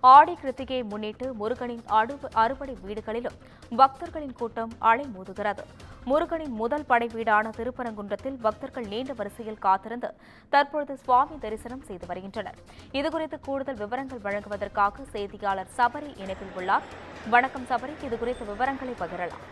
ஆடி கிருத்திகையை முன்னிட்டு முருகனின் அறுபடை வீடுகளிலும் பக்தர்களின் கூட்டம் அலைமோதுகிறது. முருகனின் முதல் படை வீடான திருப்பரங்குன்றத்தில் பக்தர்கள் நீண்ட வரிசையில் காத்திருந்து தற்பொழுது சுவாமி தரிசனம் செய்து வருகின்றனர். இதுகுறித்து கூடுதல் விவரங்கள் வழங்குவதற்காக செய்தியாளர் சபரி இணைப்பில் உள்ளார். வணக்கம் சபரி, இதுகுறித்த விவரங்களை பகிரலாம்.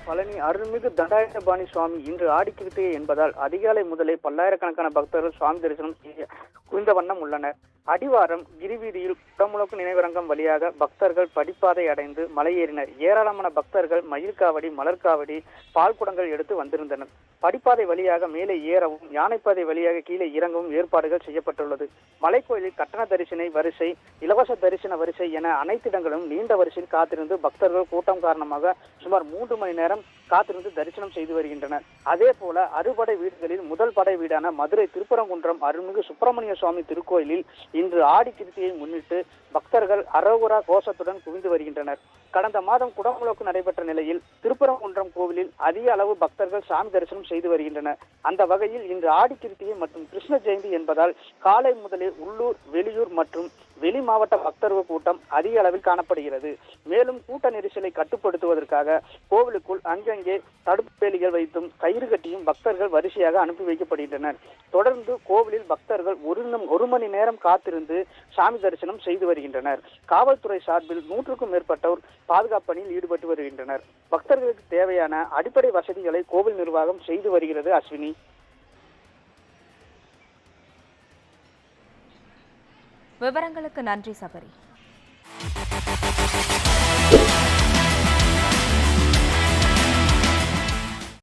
பழனி அருள்மிகு தண்டாயுதபாணி சுவாமி இன்று ஆடிக்கிருத்திகை என்பதால் அதிகாலை முதலே பல்லாயிரக்கணக்கான பக்தர்கள் சுவாமி தரிசனம் செய்ய குவிந்த வண்ணம் உள்ளனர். அடிவாரம் கிரிவீதியில் குடமுழக்கு நினைவரங்கம் வழியாக பக்தர்கள் படிப்பாதை அடைந்து மலையேறினர். ஏராளமான பக்தர்கள் மயில்காவடி, மலர்காவடி, பால்குடங்கள் எடுத்து வந்திருந்தனர். படிப்பாதை வழியாக மேலே ஏறவும் யானைப்பாதை வழியாக கீழே இறங்கவும் ஏற்பாடுகள் செய்யப்பட்டுள்ளது. மலைக்கோயிலில் கட்டண தரிசன வரிசை, இலவச தரிசன வரிசை என அனைத்து இடங்களும் நீண்ட வரிசையில் காத்திருந்து பக்தர்கள் கூட்டம் காரணமாக சுமார் 3 மணி நேரம் காத்திருந்து தரிசனம் செய்து வருகின்றனர். அதே போல அறுபடை வீடுகளில் முதல் படை வீடான மதுரை திருப்பரங்குன்றம் அருள்மிகு சுப்பிரமணிய சுவாமி திருக்கோயிலில் இன்று ஆடி கிருத்திகையை முன்னிட்டு பக்தர்கள் அரோகரா கோஷத்துடன் குவிந்து வருகின்றனர். கடந்த மாதம் குடமுழக்கு நடைபெற்ற நிலையில் திருப்பரங்குன்றம் கோவிலில் அதிக அளவு பக்தர்கள் சாமி தரிசனம் செய்து வருகின்றனர். அந்த வகையில் இன்று ஆடி கிருத்திகை மற்றும் கிருஷ்ண ஜெயந்தி என்பதால் காலை முதலே உள்ளூர், வெளியூர் மற்றும் வெளி மாவட்ட பக்தர்கள் கூட்டம் அதிக அளவில் காணப்படுகிறது. மேலும் கூட்ட நெரிசலை கட்டுப்படுத்துவதற்காக கோவிலுக்குள் அங்கங்கே தடுப்பு வேலிகள் வைத்தும் கயிறு கட்டியும் பக்தர்கள் வரிசையாக அனுப்பி வைக்கப்படுகின்றனர். தொடர்ந்து கோவிலில் பக்தர்கள் ஒரு மணி நேரம் காத்திருந்து சாமி தரிசனம் செய்து வருகின்றனர். காவல்துறை சார்பில் 100க்கும் மேற்பட்டோர் பாதுகாப்பு பணியில் ஈடுபட்டு வருகின்றனர். பக்தர்களுக்கு தேவையான அடிப்படை வசதிகளை கோவில் நிர்வாகம் செய்து வருகிறது. அஸ்வினி, விவரங்களுக்கு நன்றி சபரி.